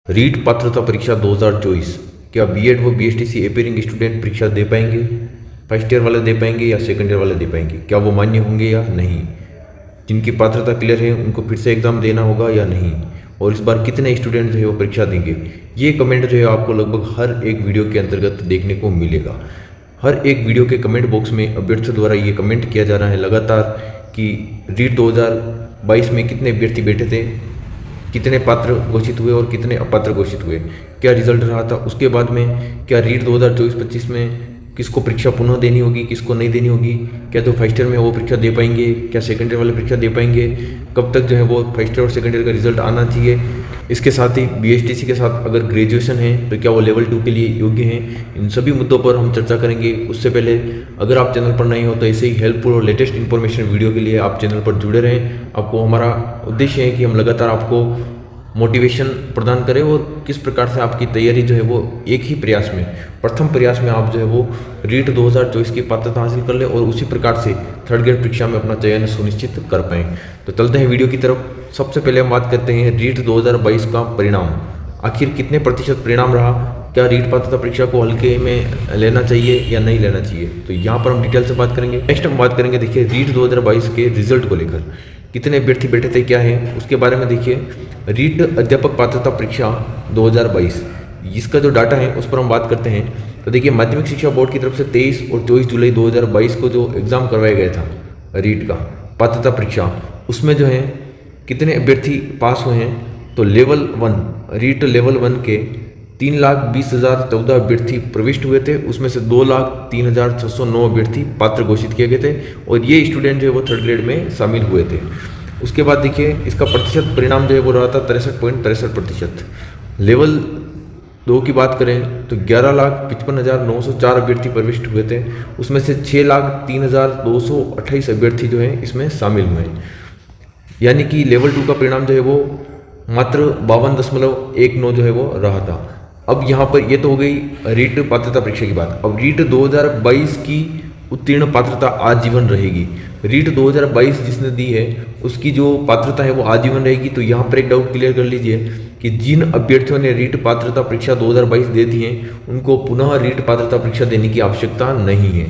रीट पात्रता परीक्षा 2024, क्या बीएड व बीएसटीसी एपीयरिंग स्टूडेंट परीक्षा दे पाएंगे? फर्स्ट ईयर वाले दे पाएंगे या सेकंड ईयर वाले दे पाएंगे? क्या वो मान्य होंगे या नहीं? जिनकी पात्रता क्लियर है उनको फिर से एग्ज़ाम देना होगा या नहीं? और इस बार कितने स्टूडेंट जो है वो परीक्षा देंगे? ये कमेंट जो है आपको लगभग हर एक वीडियो के अंतर्गत देखने को मिलेगा। हर एक वीडियो के कमेंट बॉक्स में अभ्यर्थियों द्वारा ये कमेंट किया जा रहा है लगातार कि रीट 2022 में कितने अभ्यर्थी बैठे थे, कितने पात्र घोषित हुए और कितने अपात्र घोषित हुए, क्या रिजल्ट रहा था। उसके बाद में क्या रीट 2024-25 में किसको परीक्षा पुनः देनी होगी, किसको नहीं देनी होगी, क्या तो फर्स्ट ईयर में वो परीक्षा दे पाएंगे, क्या सेकंड ईयर वाले परीक्षा दे पाएंगे, कब तक जो है वो फर्स्ट ईयर और सेकंड ईयर का रिजल्ट आना चाहिए। इसके साथ ही बीएसटीसी के साथ अगर ग्रेजुएशन है तो क्या वो लेवल 2 के लिए योग्य हैं। इन सभी मुद्दों पर हम चर्चा करेंगे। उससे पहले अगर आप चैनल पर नए हो तो ऐसे ही हेल्पफुल और लेटेस्ट इन्फॉर्मेशन वीडियो के लिए आप चैनल पर जुड़े रहें। आपको हमारा उद्देश्य है कि हम लगातार आपको मोटिवेशन प्रदान करें और किस प्रकार से आपकी तैयारी जो है वो एक ही प्रयास में, प्रथम प्रयास में आप जो है वो रीट 2024 की पात्रता हासिल कर लें और उसी प्रकार से थर्ड ग्रेड परीक्षा में अपना चयन सुनिश्चित कर पाएँ। तो चलते हैं वीडियो की तरफ। सबसे पहले हम बात करते हैं रीट 2022 का परिणाम। आखिर कितने प्रतिशत परिणाम रहा? क्या रीट पात्रता परीक्षा को हल्के में लेना चाहिए या नहीं लेना चाहिए? तो यहाँ पर हम डिटेल से बात करेंगे। नेक्स्ट हम बात करेंगे देखिए रीट 2022 के रिजल्ट को लेकर, कितने अभ्यर्थी बैठे थे, क्या है उसके बारे में देखिए। रीट अध्यापक पात्रता परीक्षा 2022, इसका जो डाटा है उस पर हम बात करते हैं। तो देखिए माध्यमिक शिक्षा बोर्ड की तरफ से 23 और 24 जुलाई 2022 को जो एग्ज़ाम करवाया गया था रीट का पात्रता परीक्षा, उसमें जो है कितने अभ्यर्थी पास हुए हैं? तो लेवल 1 रीट लेवल 1 के 3,20,014 अभ्यर्थी प्रविष्ट हुए थे। उसमें से 2,03,609 अभ्यर्थी पात्र घोषित किए गए थे और ये स्टूडेंट जो है वो थर्ड ग्रेड में शामिल हुए थे। उसके बाद देखिए इसका प्रतिशत परिणाम जो है वो रहा था 63.63%। लेवल 2 की बात करें तो 11,55,904 अभ्यर्थी प्रविष्ट हुए थे। उसमें से 6,03,228 अभ्यर्थी जो हैं इसमें शामिल हुए हैं। यानी कि लेवल 2 का परिणाम जो है वो मात्र 52.19 जो है वो रहा था। अब यहाँ पर ये तो हो गई रीट पात्रता परीक्षा की बात। अब रीट 2022 की उत्तीर्ण पात्रता आजीवन रहेगी। रीट 2022 जिसने दी है उसकी जो पात्रता है वो आजीवन रहेगी। तो यहाँ पर एक डाउट क्लियर कर लीजिए कि जिन अभ्यर्थियों ने रीट पात्रता परीक्षा 2022 दे दी है उनको पुनः रीट पात्रता परीक्षा देने की आवश्यकता नहीं है।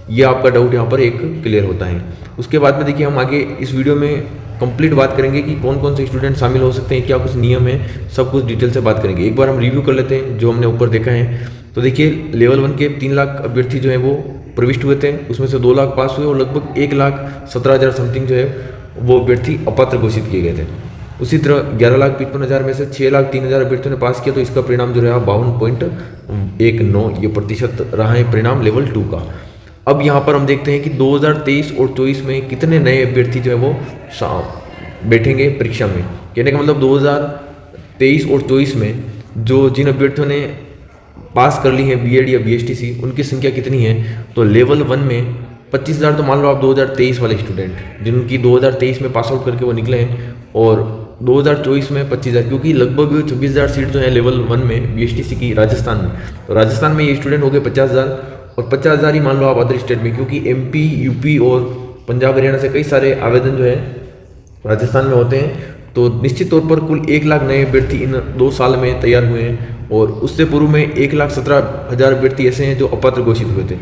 ये आपका डाउट यहाँ पर एक क्लियर होता है। उसके बाद में देखिए हम आगे इस वीडियो में कंप्लीट बात करेंगे कि कौन कौन से स्टूडेंट शामिल हो सकते हैं, क्या कुछ नियम है, सब कुछ डिटेल से बात करेंगे। एक बार हम रिव्यू कर लेते हैं जो हमने ऊपर देखा है। तो देखिए लेवल 1 के 3 लाख अभ्यर्थी जो है वो प्रविष्ट हुए थे। उसमें से 2 लाख पास हुए और लगभग 1,17,000 समथिंग जो है वो अभ्यर्थी अपात्र घोषित किए गए थे। उसी तरह 11,55,000 में से 6,03,000 अभ्यर्थियों ने पास किया। तो इसका परिणाम जो रहा 52.19 ये प्रतिशत रहा है परिणाम लेवल 2 का। अब यहाँ पर हम देखते हैं कि 2023 और 24 में कितने नए अभ्यर्थी जो है वो बैठेंगे परीक्षा में। कहने का मतलब 2023 और 24 में जो जिन अभ्यर्थियों ने पास कर ली है बीएड या बीएसटीसी उनकी संख्या कितनी है? तो लेवल 1 में 25,000 तो मान लो आप 2023 वाले स्टूडेंट जिनकी 2023 में पास आउट करके वो निकले हैं, और 2024 में 25,000, क्योंकि लगभग 26,000 सीट जो है लेवल 1 में बीएसटीसी की राजस्थान में। तो राजस्थान में ये स्टूडेंट हो गए 50,000 और 50,000 ही मान लो आप अदर स्टेट में, क्योंकि एमपी, यूपी और पंजाब हरियाणा से कई सारे आवेदन जो है राजस्थान में होते हैं। तो निश्चित तौर पर कुल 1 लाख नए अभ्यर्थी इन 2 साल में तैयार हुए हैं और उससे पूर्व में 1,17,000 अभ्यर्थी ऐसे हैं जो अपात्र घोषित हुए थे।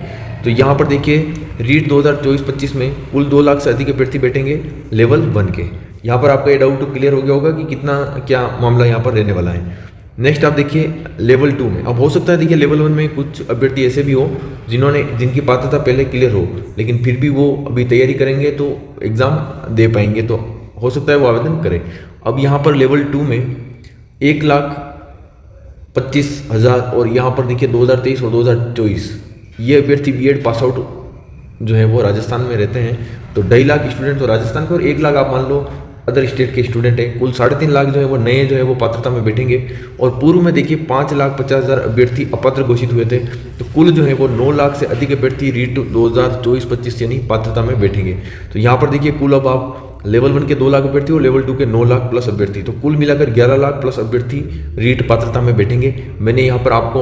तो यहाँ पर देखिए रीट 2024-25 में कुल 2 लाख से अधिक अभ्यर्थी बैठेंगे लेवल 1 के। यहाँ पर आपका ये डाउट क्लियर हो गया होगा कि कितना क्या मामला यहाँ पर रहने वाला है। नेक्स्ट आप देखिए लेवल 2 में। अब हो सकता है देखिए लेवल 1 में कुछ अभ्यर्थी ऐसे भी हो जिनकी पात्रता पहले क्लियर हो लेकिन फिर भी वो अभी तैयारी करेंगे तो एग्ज़ाम दे पाएंगे, तो हो सकता है वो आवेदन करें। अब यहाँ पर लेवल 2 में 1,25,000 और यहाँ पर देखिए 2023 और 2024 ये अभ्यर्थी बीएड पास आउट जो है वो राजस्थान में रहते हैं। तो 2.5 लाख स्टूडेंट तो राजस्थान के और 1 लाख आप मान लो अदर स्टेट के स्टूडेंट हैं। कुल 3.5 लाख जो है वो नए जो है वो पात्रता में बैठेंगे। और पूर्व में देखिए 5,50,000 अभ्यर्थी अपात्र घोषित हुए थे। तो कुल जो है वो 9 लाख से अधिक अभ्यर्थी रीट 2024-25 यानी पात्रता में बैठेंगे। तो यहाँ पर देखिए कुल अब आप लेवल 1 के 2 लाख अभ्यर्थी और लेवल 2 के 9 लाख प्लस अभ्यर्थी, तो कुल मिलाकर 11 लाख प्लस अभ्यर्थी रीट पात्रता में बैठेंगे। मैंने यहाँ पर आपको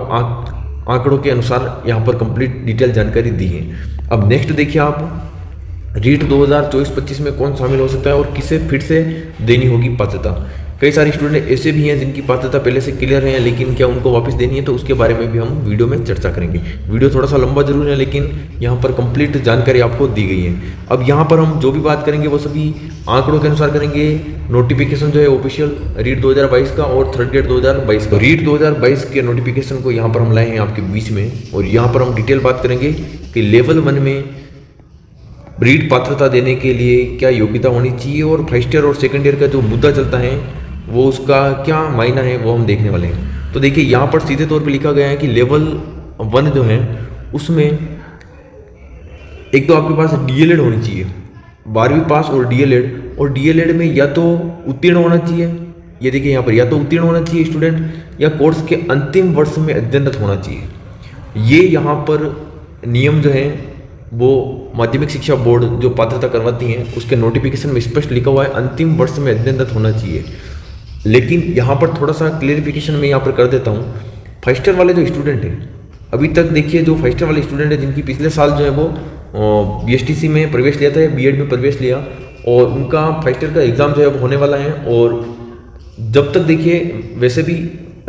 आंकड़ों के अनुसार यहाँ पर कंप्लीट डिटेल जानकारी दी है। अब नेक्स्ट देखिए आप रीट 2024-25 में कौन शामिल हो सकता है और किसे फिर से देनी होगी पात्रता। कई सारे स्टूडेंट ऐसे भी हैं जिनकी पात्रता पहले से क्लियर है, लेकिन क्या उनको वापस देनी है, तो उसके बारे में भी हम वीडियो में चर्चा करेंगे। वीडियो थोड़ा सा लंबा जरूर है, लेकिन यहाँ पर कंप्लीट जानकारी आपको दी गई है। अब यहाँ पर हम जो भी बात करेंगे वो सभी आंकड़ों के अनुसार करेंगे। नोटिफिकेशन जो है ऑफिशियल रीट 2022 का और थर्ड ग्रेड 2022 का, रीट 2022 के नोटिफिकेशन को यहाँ पर हम लाए हैं आपके बीच में, और यहाँ पर हम डिटेल बात करेंगे कि लेवल 1 में रीट पात्रता देने के लिए क्या योग्यता होनी चाहिए, और फर्स्ट ईयर और सेकंड ईयर का जो मुद्दा चलता है वो उसका क्या मायना है वो हम देखने वाले हैं। तो देखिए यहाँ पर सीधे तौर पे लिखा गया है कि लेवल 1 जो है उसमें एक तो आपके पास डीएलएड होनी चाहिए, 12वीं पास और डीएलएड, और डीएलएड में या तो उत्तीर्ण होना चाहिए, ये देखिए यहाँ पर या तो उत्तीर्ण होना चाहिए स्टूडेंट, या कोर्स के अंतिम वर्ष में अध्ययनरत होना चाहिए। ये यहाँ पर नियम जो है वो माध्यमिक शिक्षा बोर्ड जो पात्रता करवाती हैं उसके नोटिफिकेशन में स्पष्ट लिखा हुआ है अंतिम वर्ष में अध्ययनरत होना चाहिए। लेकिन यहाँ पर थोड़ा सा क्लियरिफिकेशन मैं यहाँ पर कर देता हूँ। फर्स्ट ईयर वाले जो स्टूडेंट हैं, अभी तक देखिए जो फर्स्ट ईयर वाले स्टूडेंट हैं जिनकी पिछले साल जो है वो बीएसटीसी में प्रवेश लिया था या बीएड में प्रवेश लिया, और उनका फर्स्ट ईयर का एग्ज़ाम जो है वो होने वाला है, और जब तक देखिए वैसे भी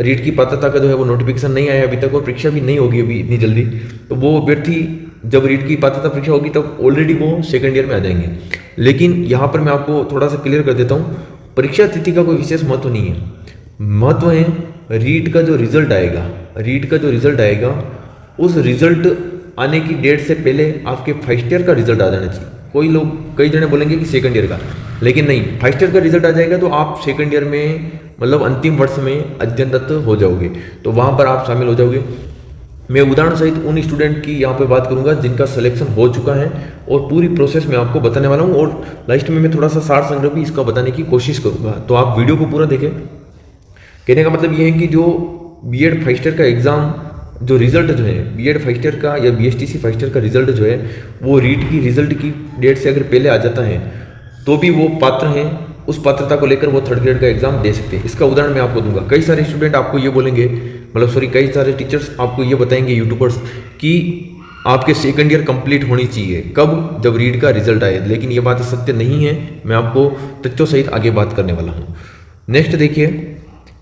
रीट की पात्रता का जो है वो नोटिफिकेशन नहीं आया अभी तक, और परीक्षा भी नहीं होगी अभी इतनी जल्दी, तो वो अभ्यर्थी जब रीट की पात्रता परीक्षा होगी तब ऑलरेडी वो सेकंड ईयर में आ जाएंगे। लेकिन यहाँ पर मैं आपको थोड़ा सा क्लियर कर देता हूँ, परीक्षा तिथि का कोई विशेष महत्व नहीं है। महत्व है रीट का जो रिजल्ट आएगा, रीट का जो रिजल्ट आएगा उस रिजल्ट आने की डेट से पहले आपके फर्स्ट ईयर का रिजल्ट आ जाना चाहिए। कोई लोग कई जने बोलेंगे कि सेकंड ईयर का, लेकिन नहीं, फर्स्ट ईयर का रिजल्ट आ जाएगा तो आप सेकंड ईयर में मतलब अंतिम वर्ष में अध्ययनरत हो जाओगे, तो वहाँ पर आप शामिल हो जाओगे। मैं उदाहरण सहित उन स्टूडेंट की यहाँ पे बात करूँगा जिनका सिलेक्शन हो चुका है, और पूरी प्रोसेस में आपको बताने वाला हूँ, और लास्ट में मैं थोड़ा सा सार संग्रह भी इसका बताने की कोशिश करूँगा, तो आप वीडियो को पूरा देखें। कहने का मतलब ये है कि जो बीएड फर्स्ट ईयर का एग्ज़ाम जो रिजल्ट जो है बीएड फर्स्ट ईयर का या बीएसटीसी फर्स्ट ईयर का रिजल्ट जो है वो रीट की रिजल्ट की डेट से अगर पहले आ जाता है तो भी वो पात्र हैं, उस पात्रता को लेकर वो थर्ड ग्रेड का एग्जाम दे सकते हैं। इसका उदाहरण मैं आपको दूंगा। कई सारे स्टूडेंट आपको ये बोलेंगे, कई सारे टीचर्स आपको ये बताएंगे, यूट्यूबर्स, कि आपके सेकंड ईयर कंप्लीट होनी चाहिए कब, जब रीट का रिजल्ट आए, लेकिन ये बात सत्य नहीं है। मैं आपको तथ्यों सहित आगे बात करने वाला हूँ। नेक्स्ट देखिए,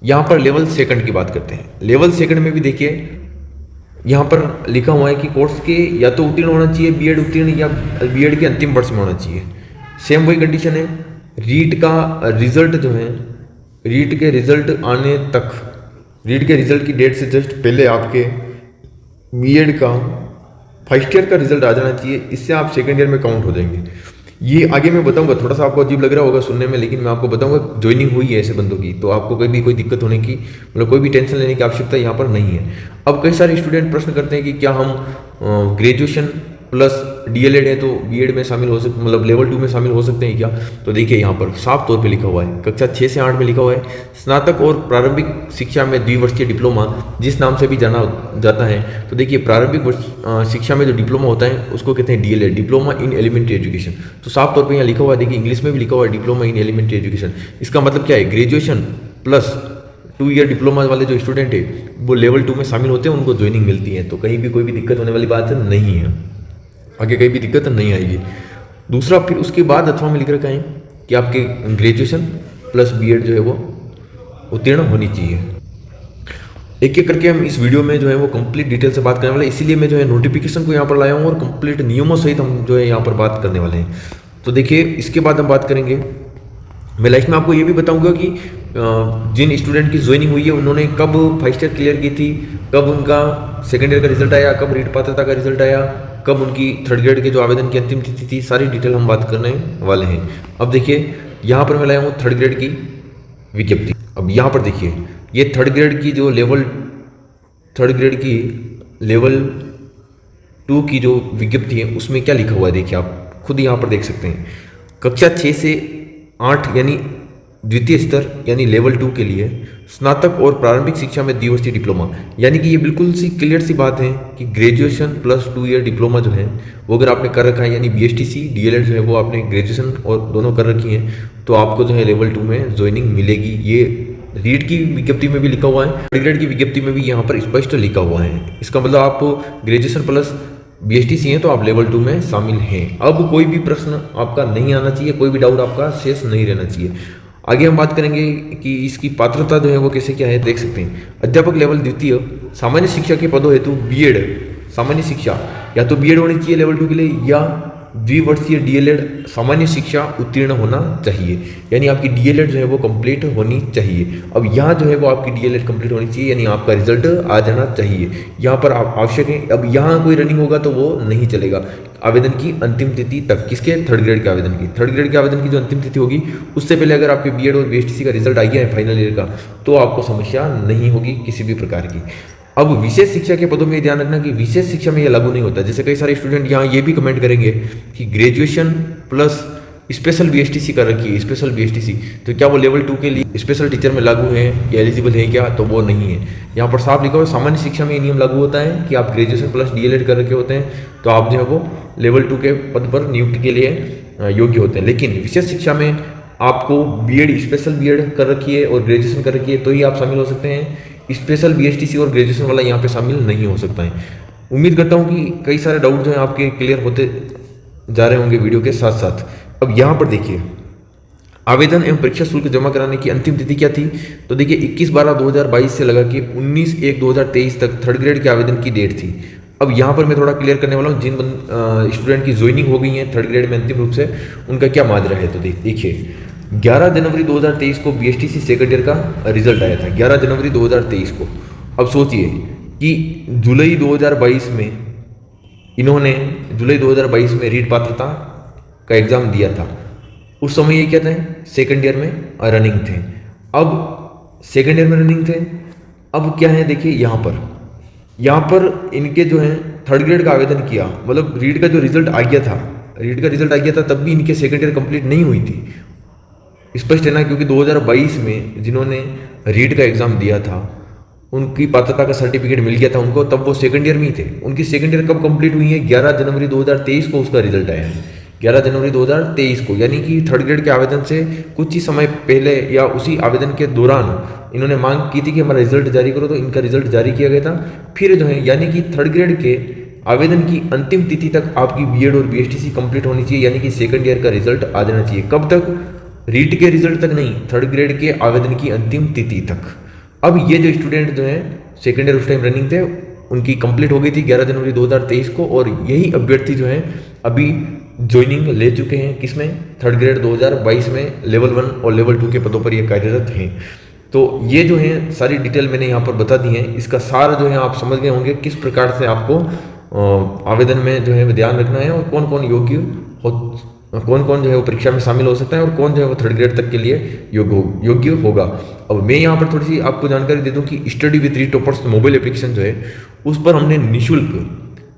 यहाँ पर लेवल सेकंड की बात करते हैं। लेवल सेकंड में भी देखिए यहाँ पर लिखा हुआ है कि कोर्स के या तो उत्तीर्ण होना चाहिए, बीएड उत्तीर्ण, या बीएड के अंतिम वर्ष में होना चाहिए। सेम वही कंडीशन है। रीट का रिजल्ट जो है, रीट के रिजल्ट आने तक, रीट के रिजल्ट की डेट से जस्ट पहले आपके बीएड का फर्स्ट ईयर का रिजल्ट आ जाना चाहिए। इससे आप सेकंड ईयर में काउंट हो जाएंगे। ये आगे मैं बताऊंगा, थोड़ा सा आपको अजीब लग रहा होगा सुनने में, लेकिन मैं आपको बताऊंगा ज्वाइनिंग हुई है ऐसे बंदों की, तो आपको कभी भी कोई दिक्कत होने की कोई भी टेंशन लेने की आवश्यकता यहाँ पर नहीं है। अब कई सारे स्टूडेंट प्रश्न करते हैं कि क्या हम ग्रेजुएशन प्लस डीएलएड है तो बीएड में शामिल हो सकते, लेवल 2 में शामिल हो सकते हैं क्या? तो देखिए यहाँ पर साफ तौर पे लिखा हुआ है, कक्षा 6 से 8 में लिखा हुआ है, स्नातक और प्रारंभिक शिक्षा में द्विवर्षीय डिप्लोमा जिस नाम से भी जाना जाता है। तो देखिए प्रारंभिक शिक्षा में जो डिप्लोमा होता है उसको कहते हैं DElEd, diploma in elementary education. तो साफ तौर पर यहाँ लिखा हुआ है, देखिए इंग्लिश में भी लिखा हुआ है डिप्लोमा इन एलिमेंट्री एजुकेशन। इसका मतलब क्या है? ग्रेजुएशन प्लस 2 ईयर डिप्लोमा वाले जो स्टूडेंट है वो लेवल 2 में शामिल होते हैं, उनको ज्वाइनिंग मिलती है। तो कहीं भी कोई भी दिक्कत होने वाली बात नहीं है, आगे कहीं भी दिक्कत नहीं आएगी। दूसरा, फिर उसके बाद अथवा में लिख रखा है कि आपके ग्रेजुएशन प्लस बीएड जो है वो उत्तीर्ण होनी चाहिए। एक एक करके हम इस वीडियो में जो है वो कंप्लीट डिटेल से बात करने वाले, इसीलिए मैं जो है नोटिफिकेशन को यहाँ पर लाया हूँ और कंप्लीट नियमों सहित हम जो है यहाँ पर बात करने वाले हैं। तो देखिए इसके बाद हम बात करेंगे, मैं लास्ट में आपको ये भी बताऊंगा कि जिन स्टूडेंट की ज्वाइनिंग हुई है उन्होंने कब फर्स्ट ईयर क्लियर की थी, कब उनका सेकेंड ईयर का रिजल्ट आया, कब रीट पात्रता का रिजल्ट आया, कब उनकी थर्ड ग्रेड के जो आवेदन की अंतिम तिथि थी, सारी डिटेल हम बात करने वाले हैं। अब देखिए यहाँ पर मैं लाया हूँ थर्ड ग्रेड की विज्ञप्ति। अब यहाँ पर देखिए ये थर्ड ग्रेड की जो लेवल 2 की जो विज्ञप्ति है उसमें क्या लिखा हुआ है, देखिए आप खुद यहाँ पर देख सकते हैं। कक्षा 6 से 8 यानी द्वितीय स्तर यानी लेवल 2 के लिए स्नातक और प्रारंभिक शिक्षा में द्विवर्षीय डिप्लोमा, यानी कि ये बिल्कुल सी क्लियर सी बात है कि ग्रेजुएशन प्लस 2 ईयर डिप्लोमा जो है वो अगर आपने कर रखा है, यानी बीएसटीसी डीएलएड जो है वो आपने ग्रेजुएशन और दोनों कर रखी हैं, तो आपको जो है लेवल 2 में ज्वाइनिंग मिलेगी। ये रीट की विज्ञप्ति में भी लिखा हुआ है, थर्ड ग्रेड की विज्ञप्ति में भी यहाँ पर स्पष्ट लिखा हुआ है। इसका मतलब आप ग्रेजुएशन प्लस बीएसटीसी हैं तो आप लेवल 2 में शामिल हैं। अब कोई भी प्रश्न आपका नहीं आना चाहिए, कोई भी डाउट आपका शेष नहीं रहना चाहिए। आगे हम बात करेंगे कि इसकी पात्रता जो है वो कैसे क्या है, देख सकते हैं। अध्यापक लेवल द्वितीय सामान्य शिक्षा के पदों हेतु बीएड सामान्य शिक्षा या तो बीएड होनी चाहिए लेवल 2 के लिए, या द्विवर्षीय डीएलएड सामान्य शिक्षा उत्तीर्ण होना चाहिए, यानी आपकी डीएलएड जो है वो कंप्लीट होनी चाहिए। अब यहाँ जो है वो आपकी डीएलएड कंप्लीट होनी चाहिए, यानी आपका रिजल्ट आ जाना चाहिए। यहाँ पर आप आवश्यक है। अब यहाँ कोई रनिंग होगा तो वो नहीं चलेगा। आवेदन की अंतिम तिथि तक, किसके, थर्ड ग्रेड के आवेदन की, थर्ड ग्रेड के आवेदन की जो अंतिम तिथि होगी उससे पहले अगर आपके बीएड और बीएसटीसी का रिजल्ट आ गया है फाइनल ईयर का, तो आपको समस्या नहीं होगी किसी भी प्रकार की। अब विशेष शिक्षा के पदों में ध्यान रखना कि विशेष शिक्षा में ये लागू नहीं होता। जैसे कई सारे स्टूडेंट यहाँ ये भी कमेंट करेंगे कि ग्रेजुएशन प्लस स्पेशल बीएसटीसी कर रखी है, स्पेशल बीएसटीसी, तो क्या वो लेवल 2 के लिए स्पेशल टीचर में लागू है या एलिजिबल है क्या, तो वो नहीं है। यहाँ पर साफ लिखा हुआ सामान्य शिक्षा में ये नियम लागू होता है कि आप ग्रेजुएशन प्लस डीएलएड कर रखे होते हैं तो आप जो है वो लेवल 2 के पद पर नियुक्ति के लिए योग्य होते हैं। लेकिन विशेष शिक्षा में आपको बीएड स्पेशल बीएड कर रखी है और ग्रेजुएशन कर रखी है तो ही आप शामिल हो सकते हैं। स्पेशल बीएसटीसी और ग्रेजुएशन वाला यहाँ पे शामिल नहीं हो सकता है। उम्मीद करता हूँ कि कई सारे डाउट जो हैं आपके क्लियर होते जा रहे होंगे वीडियो के साथ साथ। अब यहाँ पर देखिए, आवेदन एवं परीक्षा शुल्क जमा कराने की अंतिम तिथि क्या थी, तो देखिए 21/12/2022 से लगा के 19/1/2023 तक थर्ड ग्रेड के आवेदन की डेट थी। अब यहाँ पर मैं थोड़ा क्लियर करने वाला हूँ, जिन स्टूडेंट की ज्वाइनिंग हो गई है थर्ड ग्रेड में अंतिम रूप से, उनका क्या माजरा है। तो देखिए 11 जनवरी 2023 को बीएसटीसी सेकंड ईयर का रिजल्ट आया था, 11 जनवरी 2023 को। अब सोचिए कि जुलाई 2022 में इन्होंने जुलाई 2022 में रीट पात्रता का एग्ज़ाम दिया था। उस समय ये क्या थे, सेकंड ईयर में रनिंग थे। अब सेकंड ईयर में रनिंग थे, अब क्या है देखिए यहाँ पर इनके जो है थर्ड ग्रेड का आवेदन किया, मतलब रीट का जो रिजल्ट आ गया था, रीट का रिजल्ट आ गया था, तब भी इनके सेकंड ईयर कंप्लीट नहीं हुई थी। स्पष्ट है ना, क्योंकि 2022 में जिन्होंने रीट का एग्ज़ाम दिया था उनकी पात्रता का सर्टिफिकेट मिल गया था उनको, तब वो सेकंड ईयर में ही थे। उनकी सेकंड ईयर कब कंप्लीट हुई है, 11 जनवरी 2023 को उसका रिजल्ट आया है, 11 जनवरी 2023 को। यानी कि थर्ड ग्रेड के आवेदन से कुछ ही समय पहले या उसी आवेदन के दौरान इन्होंने मांग की थी कि हमारा रिजल्ट जारी करो, तो इनका रिजल्ट जारी किया गया था। फिर जो है यानी कि थर्ड ग्रेड के आवेदन की अंतिम तिथि तक आपकी बीएड और बीएसटीसी कंप्लीट होनी चाहिए, यानी कि सेकंड ईयर का रिजल्ट आ जाना चाहिए। कब तक, रीट के रिजल्ट तक नहीं, थर्ड ग्रेड के आवेदन की अंतिम तिथि तक। अब ये जो स्टूडेंट जो है सेकंड ईयर उस टाइम रनिंग थे, उनकी कंप्लीट हो गई थी 11 जनवरी 2023 को, और यही अभ्यर्थी जो है अभी ज्वाइनिंग ले चुके हैं किसमें, थर्ड ग्रेड 2022 में लेवल 1 और लेवल 2 के पदों पर ये कार्यरत हैं। तो ये जो है सारी डिटेल मैंने यहाँ पर बता दी है। इसका सार जो है आप समझ गए होंगे किस प्रकार से आपको आवेदन में जो है ध्यान रखना है, और कौन कौन जो है वो परीक्षा में शामिल हो सकता है, और कौन जो है वो थर्ड ग्रेड तक के लिए योग्य होगा। अब मैं यहाँ पर थोड़ी सी आपको जानकारी दे दूँ कि study with REET toppers mobile application जो है उस पर हमने निःशुल्क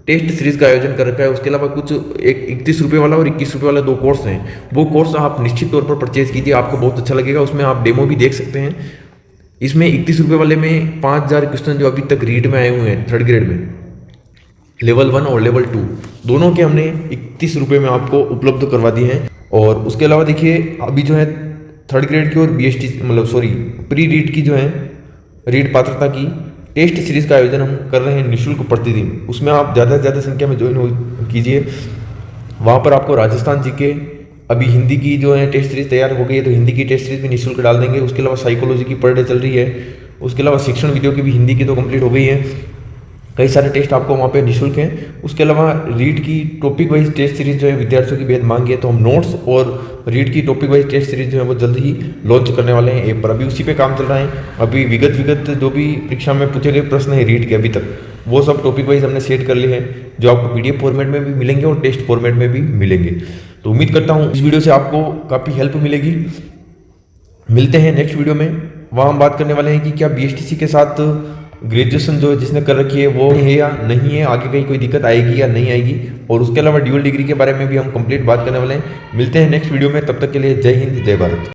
टेस्ट सीरीज का आयोजन कर रखा है। उसके अलावा कुछ एक 31 रुपये वाला और 21 रुपये वाला 2 कोर्स हैं, वो कोर्स आप निश्चित तौर पर परचेज कीजिए, आपको बहुत अच्छा लगेगा। उसमें आप डेमो भी देख सकते हैं। इसमें 31 रुपये वाले में 5000 क्वेश्चन जो अभी तक रीट में आए हुए हैं थर्ड ग्रेड में, लेवल 1 और लेवल 2 दोनों के हमने 31 रुपये में आपको उपलब्ध करवा दिए हैं। और उसके अलावा देखिए अभी जो है थर्ड ग्रेड की और बीएसटी प्री रीट की जो है रीट पात्रता की टेस्ट सीरीज का आयोजन हम कर रहे हैं निःशुल्क प्रतिदिन। उसमें आप ज़्यादा से ज़्यादा संख्या में ज्वाइन कीजिए। वहाँ पर आपको राजस्थान जीके, अभी हिंदी की जो है टेस्ट सीरीज तैयार हो गई है तो हिंदी की टेस्ट सीरीज भी निःशुल्क डाल देंगे। उसके अलावा साइकोलॉजी की पर डे चल रही है। उसके अलावा शिक्षण वीडियो की भी हिंदी की तो कंप्लीट हो गई है। कई सारे टेस्ट आपको वहाँ पे निःशुल्क हैं। उसके अलावा रीड की टॉपिक वाइज टेस्ट सीरीज जो है विद्यार्थियों की बेहद मांगी है, तो हम नोट्स और रीड की टॉपिक वाइज टेस्ट सीरीज जो है वो जल्द ही लॉन्च करने वाले हैं ऐप पर। अभी उसी पे काम चल रहा है। अभी विगत जो भी परीक्षा में पूछे गए प्रश्न है रीड के अभी तक, वो सब टॉपिक वाइज हमने सेट कर लिए हैं, जो आपको PDF फॉर्मेट में भी मिलेंगे और टेस्ट फॉर्मेट में भी मिलेंगे। तो उम्मीद करता हूँ इस वीडियो से आपको काफ़ी हेल्प मिलेगी। मिलते हैं नेक्स्ट वीडियो में। वहाँ हम बात करने वाले हैं कि क्या BSTC के साथ ग्रेजुएशन जो है जिसने कर रखी है वो है या नहीं है, आगे कहीं कोई दिक्कत आएगी या नहीं आएगी, और उसके अलावा ड्यूअल डिग्री के बारे में भी हम कंप्लीट बात करने वाले हैं। मिलते हैं नेक्स्ट वीडियो में, तब तक के लिए जय हिंद जय भारत।